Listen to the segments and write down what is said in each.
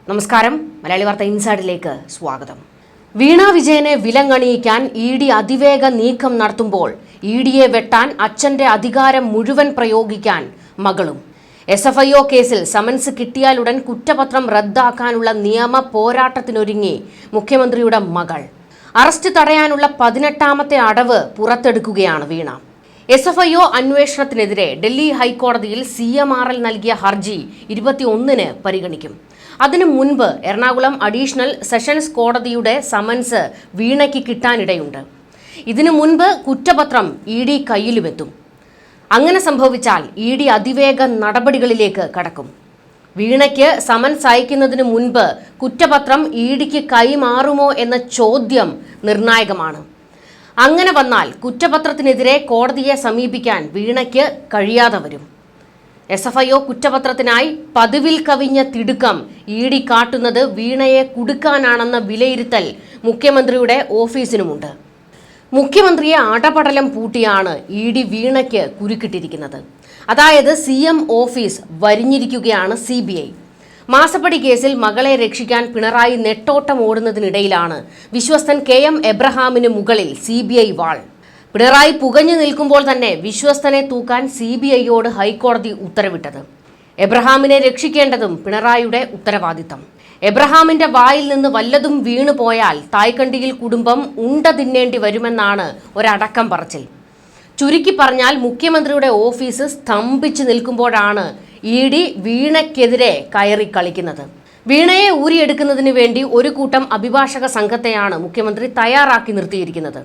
നമസ്കാരം. മലയാളി വാർത്ത ഇൻസൈഡിലേക്ക് സ്വാഗതം. വീണ വിജയനെ വിലങ്ങണിയിക്കാൻ ഇ.ഡി. അതിവേഗ നീക്കം നടത്തുമ്പോൾ ഇ.ഡിയെ വെട്ടാൻ അച്ഛന്റെ അധികാരം മുഴുവൻ പ്രയോഗിക്കാൻ മകളും. SFIO കേസിൽ സമൻസ് കിട്ടിയാലുടൻ കുറ്റപത്രം റദ്ദാക്കാനുള്ള നിയമ പോരാട്ടത്തിനൊരുങ്ങി മുഖ്യമന്ത്രിയുടെ മകൾ. അറസ്റ്റ് തടയാനുള്ള 18ാമത്തെ അടവ് പുറത്തെടുക്കുകയാണ് വീണ. SFIO അന്വേഷണത്തിനെതിരെ ഡൽഹി ഹൈക്കോടതിയിൽ CMRL നൽകിയ ഹർജി 21-ന് പരിഗണിക്കും. അതിനു മുൻപ് എറണാകുളം അഡീഷണൽ സെഷൻസ് കോടതിയുടെ സമൻസ് വീണയ്ക്ക് കിട്ടാനിടയുണ്ട്. ഇതിനു മുൻപ് കുറ്റപത്രം ഇ.ഡി. കയ്യിലുമെത്തും. അങ്ങനെ സംഭവിച്ചാൽ ഇ.ഡി. അതിവേഗ നടപടികളിലേക്ക് കടക്കും. വീണയ്ക്ക് സമൻസ് അയക്കുന്നതിന് മുൻപ് കുറ്റപത്രം ഇ.ഡിക്ക് കൈമാറുമോ എന്ന ചോദ്യം നിർണായകമാണ്. അങ്ങനെ വന്നാൽ കുറ്റപത്രത്തിനെതിരെ കോടതിയെ സമീപിക്കാൻ വീണയ്ക്ക് കഴിയാതെ വരും. SFIO കുറ്റപത്രത്തിനായി പതിവിൽ കവിഞ്ഞ തിടുക്കം ഇ.ഡി. കാട്ടുന്നത് വീണയെ കുടുക്കാനാണെന്ന വിലയിരുത്തൽ മുഖ്യമന്ത്രിയുടെ ഓഫീസിനുമുണ്ട്. മുഖ്യമന്ത്രിയെ അടപടലം പൂട്ടിയാണ് ഇ.ഡി. വീണയ്ക്ക് കുരുക്കിട്ടിരിക്കുന്നത്. അതായത് CM ഓഫീസ് വരിഞ്ഞിരിക്കുകയാണ് CBI. മാസപ്പടി കേസിൽ മകളെ രക്ഷിക്കാൻ പിണറായി നെട്ടോട്ടം ഓടുന്നതിനിടയിലാണ് വിശ്വസ്തൻ KM എബ്രഹാമിന് മുകളിൽ CBI വാൾ. പിണറായി പുകഞ്ഞു നിൽക്കുമ്പോൾ തന്നെ വിശ്വസ്തനെ തൂക്കാൻ CBIയോട് ഹൈക്കോടതി ഉത്തരവിട്ടത്. എബ്രഹാമിനെ രക്ഷിക്കേണ്ടതും പിണറായിയുടെ ഉത്തരവാദിത്തം. എബ്രഹാമിന്റെ വായിൽ നിന്ന് വല്ലതും വീണു പോയാൽ തായ്ക്കണ്ടിയിൽ കുടുംബം ഉണ്ട തിന്നേണ്ടി വരുമെന്നാണ് ഒരടക്കം പറച്ചിൽ. ചുരുക്കി പറഞ്ഞാൽ മുഖ്യമന്ത്രിയുടെ ഓഫീസ് സ്തംഭിച്ചു നിൽക്കുമ്പോഴാണ് ഇ.ഡി. വീണയ്ക്കെതിരെ കയറി കളിക്കുന്നത്. വീണയെ ഊരിയെടുക്കുന്നതിന് വേണ്ടി ഒരു കൂട്ടം അഭിഭാഷക സംഘത്തെയാണ് മുഖ്യമന്ത്രി തയ്യാറാക്കി നിർത്തിയിരിക്കുന്നത്.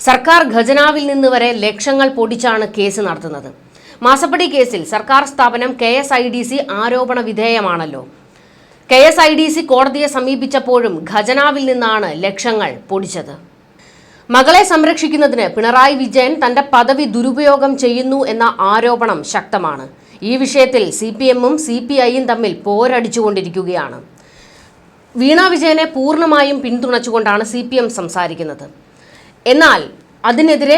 സർക്കാർ ഖജനാവിൽ നിന്ന് വരെ ലക്ഷങ്ങൾ പൊടിച്ചാണ് കേസ് നടത്തുന്നത്. മാസപ്പടി കേസിൽ സർക്കാർ സ്ഥാപനം KSIDC ആരോപണ വിധേയമാണല്ലോ. KSIDC കോടതിയെ സമീപിച്ചപ്പോഴും ഖജനാവിൽ നിന്നാണ് ലക്ഷങ്ങൾ പൊടിച്ചത്. മകളെ സംരക്ഷിക്കുന്നതിന് പിണറായി വിജയൻ തന്റെ പദവി ദുരുപയോഗം ചെയ്യുന്നു എന്ന ആരോപണം ശക്തമാണ്. ഈ വിഷയത്തിൽ CPMും CPIയും തമ്മിൽ പോരടിച്ചുകൊണ്ടിരിക്കുകയാണ്. വീണ വിജയനെ പൂർണ്ണമായും പിന്തുണച്ചുകൊണ്ടാണ് CPM സംസാരിക്കുന്നത്. എന്നാൽ അതിനെതിരെ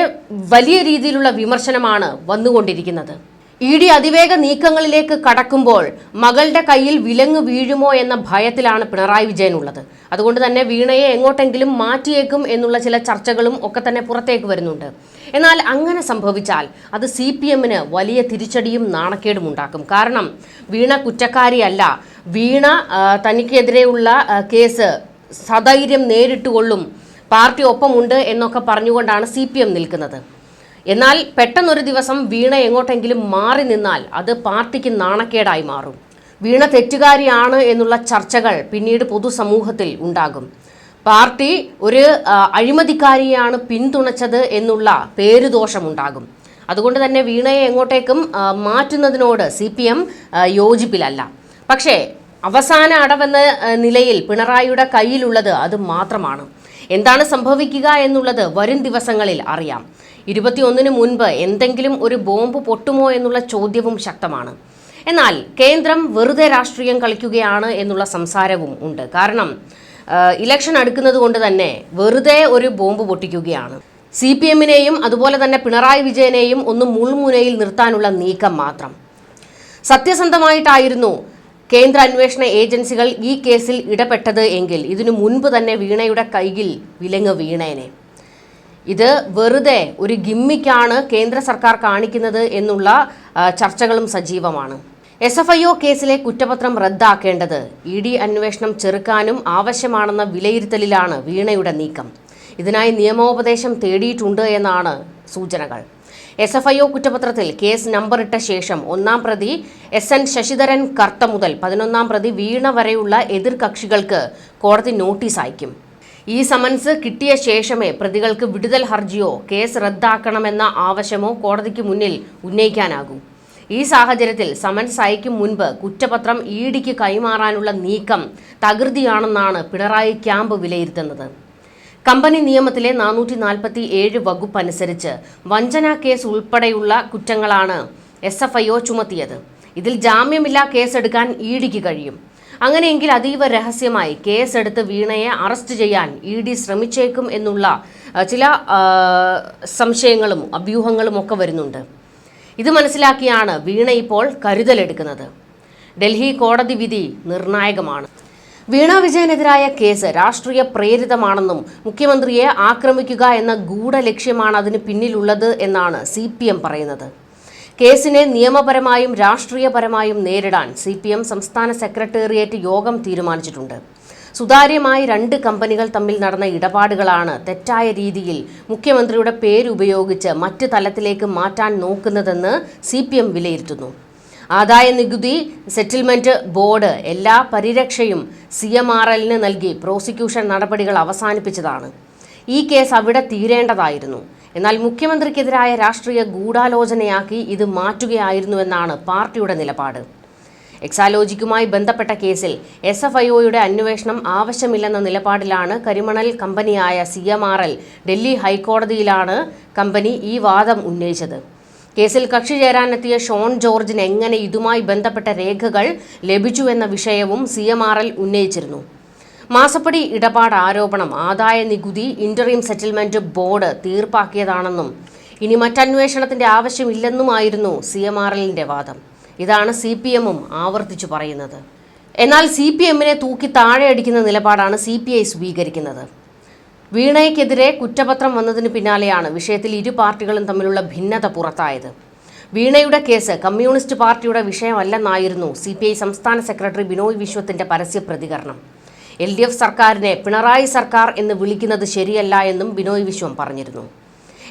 വലിയ രീതിയിലുള്ള വിമർശനമാണ് വന്നുകൊണ്ടിരിക്കുന്നത്. ഇ.ഡി. അതിവേഗ നീക്കങ്ങളിലേക്ക് കടക്കുമ്പോൾ മകളുടെ കയ്യിൽ വിലങ്ങ് വീഴുമോ എന്ന ഭയത്തിലാണ് പിണറായി വിജയൻ ഉള്ളത്. അതുകൊണ്ട് തന്നെ വീണയെ എങ്ങോട്ടെങ്കിലും മാറ്റിയേക്കും എന്നുള്ള ചില ചർച്ചകളും ഒക്കെ തന്നെ പുറത്തേക്ക് വരുന്നുണ്ട്. എന്നാൽ അങ്ങനെ സംഭവിച്ചാൽ അത് CPMന് വലിയ തിരിച്ചടിയും നാണക്കേടും ഉണ്ടാക്കും. കാരണം വീണ കുറ്റക്കാരിയല്ല. വീണ തനിക്കെതിരെയുള്ള കേസ് സധൈര്യം നേരിട്ടുകൊള്ളും, പാർട്ടി ഒപ്പമുണ്ട് എന്നൊക്കെ പറഞ്ഞുകൊണ്ടാണ് CPM നിൽക്കുന്നത്. എന്നാൽ പെട്ടെന്നൊരു ദിവസം വീണ എങ്ങോട്ടെങ്കിലും മാറി നിന്നാൽ അത് പാർട്ടിക്ക് നാണക്കേടായി മാറും. വീണ തെറ്റുകാരിയാണ് എന്നുള്ള ചർച്ചകൾ പിന്നീട് പൊതുസമൂഹത്തിൽ ഉണ്ടാകും. പാർട്ടി ഒരു അഴിമതിക്കാരിയാണ് പിന്തുണച്ചത് എന്നുള്ള പേരുദോഷമുണ്ടാകും. അതുകൊണ്ട് തന്നെ വീണയെ എങ്ങോട്ടേക്കും മാറ്റുന്നതിനോട് CPM യോജിപ്പിലല്ല. പക്ഷേ അവസാന അടവെന്ന നിലയിൽ പിണറായിയുടെ കയ്യിലുള്ളത് അത് മാത്രമാണ്. എന്താണ് സംഭവിക്കുക എന്നുള്ളത് വരും ദിവസങ്ങളിൽ അറിയാം. 21-ന് മുൻപ് എന്തെങ്കിലും ഒരു ബോംബ് പൊട്ടുമോ എന്നുള്ള ചോദ്യവും ശക്തമാണ്. എന്നാൽ കേന്ദ്രം വെറുതെ രാഷ്ട്രീയം കളിക്കുകയാണ് എന്നുള്ള സംസാരവും ഉണ്ട്. കാരണം ഇലക്ഷൻ അടുക്കുന്നത് കൊണ്ട് തന്നെ വെറുതെ ഒരു ബോംബ് പൊട്ടിക്കുകയാണ്. CPMനെയും അതുപോലെ തന്നെ പിണറായി വിജയനെയും ഒന്ന് മുൾമുനയിൽ നിർത്താനുള്ള നീക്കം മാത്രം. സത്യസന്ധമായിട്ടായിരുന്നു കേന്ദ്ര അന്വേഷണ ഏജൻസികൾ ഈ കേസിൽ ഇടപെട്ടത് എങ്കിൽ ഇതിനു മുൻപ് തന്നെ വീണയുടെ കൈയിൽ വിലങ്ങ് വീണേനെ. ഇത് വെറുതെ ഒരു ഗിമ്മിക്കാണ് കേന്ദ്ര സർക്കാർ കാണിക്കുന്നത് എന്നുള്ള ചർച്ചകളും സജീവമാണ്. SFIO കേസിലെ കുറ്റപത്രം റദ്ദാക്കേണ്ടത് ഇ.ഡി. അന്വേഷണം ചെറുക്കാനും ആവശ്യമാണെന്ന വിലയിരുത്തലിലാണ് വീണയുടെ നീക്കം. ഇതിനായി നിയമോപദേശം തേടിയിട്ടുണ്ട് എന്നാണ് സൂചനകൾ. SFIO കുറ്റപത്രത്തിൽ കേസ് നമ്പറിട്ട ശേഷം 1-ാം പ്രതി SN ശശിധരൻ കർത്ത മുതൽ 11-ാം പ്രതി വീണ വരെയുള്ള എതിർകക്ഷികൾക്ക് കോടതി നോട്ടീസ് അയക്കും. ഈ സമൻസ് കിട്ടിയ ശേഷമേ പ്രതികൾക്ക് വിടുതൽ ഹർജിയോ കേസ് റദ്ദാക്കണമെന്ന ആവശ്യമോ കോടതിക്ക് മുന്നിൽ ഉന്നയിക്കാനാകൂ. ഈ സാഹചര്യത്തിൽ സമൻസ് അയക്കും മുൻപ് കുറ്റപത്രം ഇ.ഡിക്ക് കൈമാറാനുള്ള നീക്കം തകൃതിയാണെന്നാണ് പിണറായി ക്യാമ്പ് വിലയിരുത്തുന്നത്. കമ്പനി നിയമത്തിലെ 447 വകുപ്പ് അനുസരിച്ച് വഞ്ചനാ കേസ് ഉൾപ്പെടെയുള്ള കുറ്റങ്ങളാണ് SFIO ചുമത്തിയത്. ഇതിൽ ജാമ്യമില്ലാ കേസെടുക്കാൻ ഇ.ഡിക്ക് കഴിയും. അങ്ങനെയെങ്കിൽ അതീവ രഹസ്യമായി കേസെടുത്ത് വീണയെ അറസ്റ്റ് ചെയ്യാൻ ഇ.ഡി. ശ്രമിച്ചേക്കും എന്നുള്ള ചില സംശയങ്ങളും അഭ്യൂഹങ്ങളും ഒക്കെ വരുന്നുണ്ട്. ഇത് മനസ്സിലാക്കിയാണ് വീണ ഇപ്പോൾ കരുതലെടുക്കുന്നത്. ഡൽഹി കോടതി വിധി നിർണായകമാണ്. വീണ വിജയനെതിരായ കേസ് രാഷ്ട്രീയ പ്രേരിതമാണെന്നും മുഖ്യമന്ത്രിയെ ആക്രമിക്കുക എന്ന ഗൂഢലക്ഷ്യമാണ് അതിന് പിന്നിലുള്ളത് എന്നാണ് CPM പറയുന്നത്. കേസിനെ നിയമപരമായും രാഷ്ട്രീയപരമായും നേരിടാൻ CPM സംസ്ഥാന സെക്രട്ടേറിയറ്റ് യോഗം തീരുമാനിച്ചിട്ടുണ്ട്. സുതാര്യമായി 2 കമ്പനികൾ തമ്മിൽ നടന്ന ഇടപാടുകളാണ് തെറ്റായ രീതിയിൽ മുഖ്യമന്ത്രിയുടെ പേരുപയോഗിച്ച് മറ്റ് തലത്തിലേക്ക് മാറ്റാൻ നോക്കുന്നതെന്ന് CPM വിലയിരുത്തുന്നു. ആദായ നികുതി സെറ്റിൽമെന്റ് ബോർഡ് എല്ലാ പരിരക്ഷയും CMRLന് നൽകി പ്രോസിക്യൂഷൻ നടപടികൾ അവസാനിപ്പിച്ചതാണ്. ഈ കേസ് അവിടെ തീരേണ്ടതായിരുന്നു. എന്നാൽ മുഖ്യമന്ത്രിക്കെതിരായ രാഷ്ട്രീയ ഗൂഢാലോചനയാക്കി ഇത് മാറ്റുകയായിരുന്നുവെന്നാണ് പാർട്ടിയുടെ നിലപാട്. എക്സാലോജിക്കുമായി ബന്ധപ്പെട്ട കേസിൽ SFIOയുടെ അന്വേഷണം ആവശ്യമില്ലെന്ന നിലപാടിലാണ് കരിമണൽ കമ്പനിയായ CMRL. ഡൽഹി ഹൈക്കോടതിയിലാണ് കമ്പനി ഈ വാദം ഉന്നയിച്ചത്. കേസിൽ കക്ഷി ചേരാനെത്തിയ ഷോൺ ജോർജിന് എങ്ങനെ ഇതുമായി ബന്ധപ്പെട്ട രേഖകൾ ലഭിച്ചുവെന്ന വിഷയവും CMRL ഉന്നയിച്ചിരുന്നു. മാസപ്പടി ഇടപാട് ആരോപണം ആദായ നികുതി ഇന്ററിം സെറ്റിൽമെന്റ് ബോർഡ് തീർപ്പാക്കിയതാണെന്നും ഇനി മറ്റന്വേഷണത്തിന്റെ ആവശ്യമില്ലെന്നുമായിരുന്നു CMRLന്റെ വാദം. ഇതാണ് CPMഉം ആവർത്തിച്ചു പറയുന്നത്. എന്നാൽ CPMനെ തൂക്കി താഴെയടിക്കുന്ന നിലപാടാണ് CPI സ്വീകരിക്കുന്നത്. വീണയ്ക്കെതിരെ കുറ്റപത്രം വന്നതിന് പിന്നാലെയാണ് വിഷയത്തിൽ ഇരു പാർട്ടികളും തമ്മിലുള്ള ഭിന്നത പുറത്തായത്. വീണയുടെ കേസ് കമ്മ്യൂണിസ്റ്റ് പാർട്ടിയുടെ വിഷയമല്ലെന്നായിരുന്നു CPI സംസ്ഥാന സെക്രട്ടറി ബിനോയ് വിശ്വത്തിന്റെ പരസ്യ പ്രതികരണം. LDF സർക്കാരിനെ പിണറായി സർക്കാർ എന്ന് വിളിക്കുന്നത് ശരിയല്ല എന്നും ബിനോയ് വിശ്വം പറഞ്ഞിരുന്നു.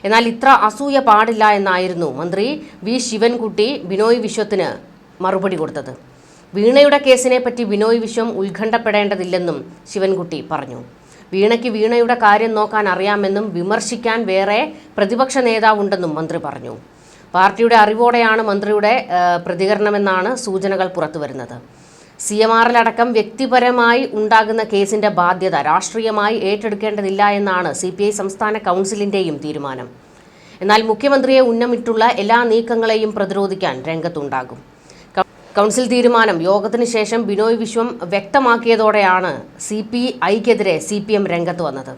എന്നാൽ ഇത്ര അസൂയ പാടില്ല എന്നായിരുന്നു മന്ത്രി വി ശിവൻകുട്ടി ബിനോയ് വിശ്വത്തിന് മറുപടി കൊടുത്തത്. വീണയുടെ കേസിനെ പറ്റി ബിനോയ് വിശ്വം ഉത്കണ്ഠപ്പെടേണ്ടതില്ലെന്നും ശിവൻകുട്ടി പറഞ്ഞു. വീണയ്ക്ക് വീണയുടെ കാര്യം നോക്കാൻ അറിയാമെന്നും വിമർശിക്കാൻ വേറെ പ്രതിപക്ഷ നേതാവുണ്ടെന്നും മന്ത്രി പറഞ്ഞു. പാർട്ടിയുടെ അറിവോടെയാണ് മന്ത്രിയുടെ പ്രതികരണമെന്നാണ് സൂചനകൾ പുറത്തുവരുന്നത്. CMRL അടക്കം വ്യക്തിപരമായി ഉണ്ടാകുന്ന കേസിന്റെ ബാധ്യത രാഷ്ട്രീയമായി ഏറ്റെടുക്കേണ്ടതില്ല എന്നാണ് CPI സംസ്ഥാന കൗൺസിലിന്റെയും തീരുമാനം. എന്നാൽ മുഖ്യമന്ത്രിയെ ഉന്നമിട്ടുള്ള എല്ലാ നീക്കങ്ങളെയും പ്രതിരോധിക്കാൻ രംഗത്തുണ്ടാകും. കൗൺസിൽ തീരുമാനം യോഗത്തിന് ശേഷം ബിനോയ് വിശ്വം വ്യക്തമാക്കിയതോടെയാണ് CPIക്കെതിരെ CPM രംഗത്ത് വന്നത്.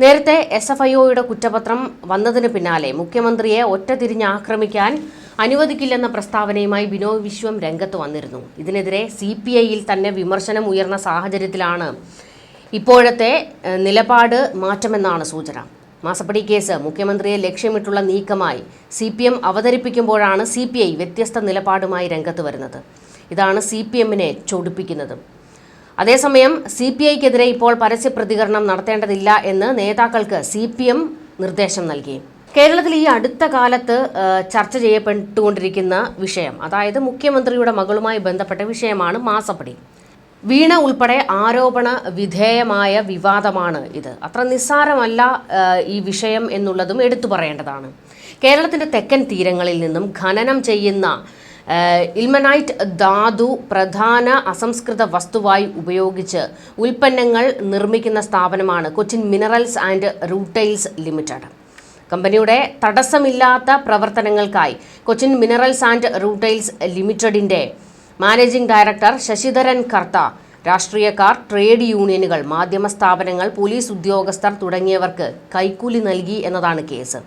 നേരത്തെ SFIOയുടെ കുറ്റപത്രം വന്നതിന് പിന്നാലെ മുഖ്യമന്ത്രിയെ ഒറ്റതിരിഞ്ഞ് ആക്രമിക്കാൻ അനുവദിക്കില്ലെന്ന പ്രസ്താവനയുമായി ബിനോയ് വിശ്വം രംഗത്ത് വന്നിരുന്നു. ഇതിനെതിരെ CPIയിൽ തന്നെ വിമർശനം ഉയർന്ന സാഹചര്യത്തിലാണ് ഇപ്പോഴത്തെ നിലപാട് മാറ്റമെന്നാണ് സൂചന. മാസപ്പടി കേസ് മുഖ്യമന്ത്രിയെ ലക്ഷ്യമിട്ടുള്ള നീക്കമായി CPM അവതരിപ്പിക്കുമ്പോഴാണ് CPI വ്യത്യസ്ത നിലപാടുമായി രംഗത്ത് വരുന്നത്. ഇതാണ് CPMനെ ചൊടിപ്പിക്കുന്നത്. അതേസമയം CPIക്കെതിരെ ഇപ്പോൾ പരസ്യ പ്രതികരണം നടത്തേണ്ടതില്ല എന്ന് നേതാക്കൾക്ക് CPM നിർദ്ദേശം നൽകി. കേരളത്തിൽ ഈ അടുത്ത കാലത്ത് ചർച്ച ചെയ്യപ്പെട്ടുകൊണ്ടിരിക്കുന്ന വിഷയം, അതായത് മുഖ്യമന്ത്രിയുടെ മകളുമായി ബന്ധപ്പെട്ട വിഷയമാണ് മാസപ്പടി. വീണ ഉൾപ്പെടെ ആരോപണ വിധേയമായ വിവാദമാണ് ഇത്. അത്ര നിസ്സാരമല്ല ഈ വിഷയം എന്നുള്ളതും എടുത്തു പറയേണ്ടതാണ്. കേരളത്തിൻ്റെ തെക്കൻ തീരങ്ങളിൽ നിന്നും ഖനനം ചെയ്യുന്ന ഇൽമനൈറ്റ് ധാതു പ്രധാന അസംസ്കൃത വസ്തുവായി ഉപയോഗിച്ച് ഉൽപ്പന്നങ്ങൾ നിർമ്മിക്കുന്ന സ്ഥാപനമാണ് Cochin minerals and rutiles limited. കമ്പനിയുടെ തടസ്സമില്ലാത്ത പ്രവർത്തനങ്ങൾക്കായി കൊച്ചിൻ മിനറൽസ് ആൻഡ് റൂട്ടൈൽസ് ലിമിറ്റഡിൻ്റെ മാനേജിംഗ് ഡയറക്ടർ ശശിധരൻ കർത്ത, രാഷ്ട്രീയക്കാർ, ട്രേഡ് യൂണിയനുകൾ, മാധ്യമ സ്ഥാപനങ്ങൾ, പോലീസ് ഉദ്യോഗസ്ഥർ തുടങ്ങിയവർക്ക് കൈക്കൂലി നൽകി എന്നതാണ് കേസ്.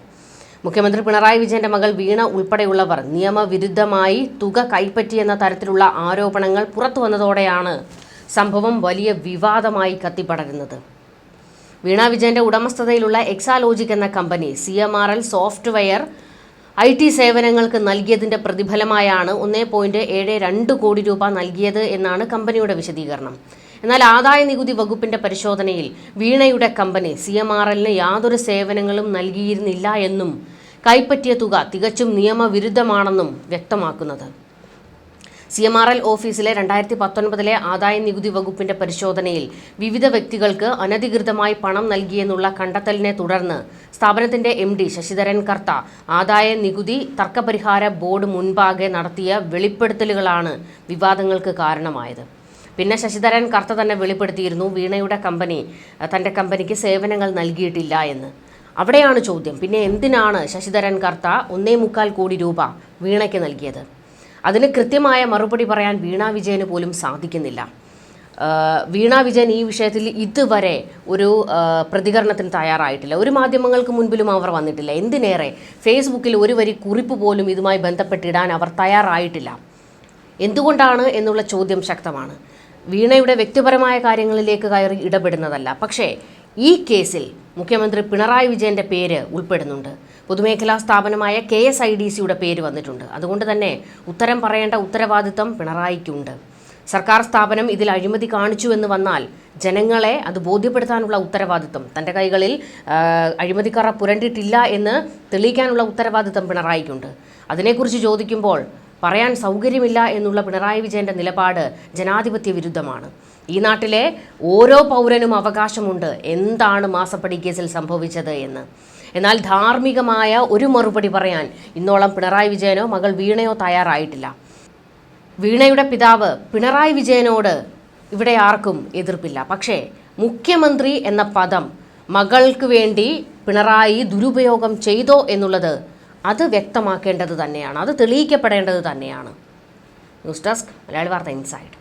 മുഖ്യമന്ത്രി പിണറായി വിജയന്റെ മകൾ വീണ ഉൾപ്പെടെയുള്ളവർ നിയമവിരുദ്ധമായി തുക കൈപ്പറ്റിയെന്ന തരത്തിലുള്ള ആരോപണങ്ങൾ പുറത്തു വന്നതോടെയാണ് സംഭവം വലിയ വിവാദമായി കത്തിപ്പടരുന്നത്. വീണ വിജയന്റെ ഉടമസ്ഥതയിലുള്ള എക്സാലോജിക് എന്ന കമ്പനി CMRL സോഫ്റ്റ്വെയർ IT സേവനങ്ങൾക്ക് നൽകിയതിന്റെ പ്രതിഫലമായാണ് 1.72 കോടി രൂപ നൽകിയത് എന്നാണ് കമ്പനിയുടെ വിശദീകരണം. എന്നാൽ ആദായ നികുതി വകുപ്പിന്റെ പരിശോധനയിൽ വീണയുടെ കമ്പനി CMRLന് യാതൊരു സേവനങ്ങളും നൽകിയിരുന്നില്ല എന്നും കൈപ്പറ്റിയ തുക തികച്ചും നിയമവിരുദ്ധമാണെന്നും വ്യക്തമാക്കുന്നത്. CMRL ഓഫീസിലെ 2019 ആദായ നികുതി വകുപ്പിന്റെ പരിശോധനയിൽ വിവിധ വ്യക്തികൾക്ക് അനധികൃതമായി പണം നൽകിയെന്നുള്ള കണ്ടെത്തലിനെ തുടർന്ന് സ്ഥാപനത്തിന്റെ MD ശശിധരൻ കർത്ത ആദായ നികുതി തർക്കപരിഹാര ബോർഡ് മുൻപാകെ നടത്തിയ വെളിപ്പെടുത്തലുകളാണ് വിവാദങ്ങൾക്ക് കാരണമായത്. പിന്നെ ശശിധരൻ കർത്ത തന്നെ വെളിപ്പെടുത്തിയിരുന്നു വീണയുടെ കമ്പനി തൻ്റെ കമ്പനിക്ക് സേവനങ്ങൾ നൽകിയിട്ടില്ല എന്ന്. അവിടെയാണ് ചോദ്യം, പിന്നെ എന്തിനാണ് ശശിധരൻ കർത്ത 1.25 കോടി രൂപ വീണയ്ക്ക് നൽകിയത്? അതിന് കൃത്യമായ മറുപടി പറയാൻ വീണ വിജയന് പോലും സാധിക്കുന്നില്ല. വീണ വിജയൻ ഈ വിഷയത്തിൽ ഇതുവരെ ഒരു പ്രതികരണത്തിന് തയ്യാറായിട്ടില്ല. ഒരു മാധ്യമങ്ങൾക്ക് മുൻപിലും അവർ വന്നിട്ടില്ല. എന്തിനേറെ ഫേസ്ബുക്കിൽ ഒരു വരി കുറിപ്പ് പോലും ഇതുമായി ബന്ധപ്പെട്ടിടാൻ അവർ തയ്യാറായിട്ടില്ല. എന്തുകൊണ്ടാണ് എന്നുള്ള ചോദ്യം ശക്തമാണ്. വീണയുടെ വ്യക്തിപരമായ കാര്യങ്ങളിലേക്ക് കയറി ഇടപെടുന്നതല്ല. പക്ഷേ ഈ കേസിൽ മുഖ്യമന്ത്രി പിണറായി വിജയൻ്റെ പേര് ഉൾപ്പെടുന്നുണ്ട്. പൊതുമേഖലാ സ്ഥാപനമായ KSIDCയുടെ പേര് വന്നിട്ടുണ്ട്. അതുകൊണ്ട് തന്നെ ഉത്തരം പറയേണ്ട ഉത്തരവാദിത്തം പിണറായിക്കുണ്ട്. സർക്കാർ സ്ഥാപനം ഇതിൽ അഴിമതി കാണിച്ചു എന്ന് വന്നാൽ ജനങ്ങളെ അത് ബോധ്യപ്പെടുത്താനുള്ള ഉത്തരവാദിത്തം, തൻ്റെ കൈകളിൽ അഴിമതിക്കറ പുരണ്ടിട്ടില്ല എന്ന് തെളിയിക്കാനുള്ള ഉത്തരവാദിത്തം പിണറായിക്കുണ്ട്. അതിനെക്കുറിച്ച് ചോദിക്കുമ്പോൾ പറയാൻ സൗകര്യമില്ല എന്നുള്ള പിണറായി വിജയൻ്റെ നിലപാട് ജനാധിപത്യ വിരുദ്ധമാണ്. ഈ നാട്ടിലെ ഓരോ പൗരനും അവകാശമുണ്ട് എന്താണ് മാസപ്പടി കേസിൽ സംഭവിച്ചത് എന്ന്. എന്നാൽ ധാർമ്മികമായ ഒരു മറുപടി പറയാൻ ഇന്നോളം പിണറായി വിജയനോ മകൾ വീണയോ തയ്യാറായിട്ടില്ല. വീണയുടെ പിതാവ് പിണറായി വിജയനോട് ഇവിടെ ആർക്കും എതിർപ്പില്ല. പക്ഷേ മുഖ്യമന്ത്രി എന്ന പദം മകൾക്ക് വേണ്ടി പിണറായി ദുരുപയോഗം ചെയ്തോ എന്നുള്ളത് അത് വ്യക്തമാക്കേണ്ടത് തന്നെയാണ്, അത് തെളിയിക്കപ്പെടേണ്ടത് തന്നെയാണ്. ന്യൂസ് ഡെസ്ക് മലയാളി വാർത്ത ഇൻസൈഡ്.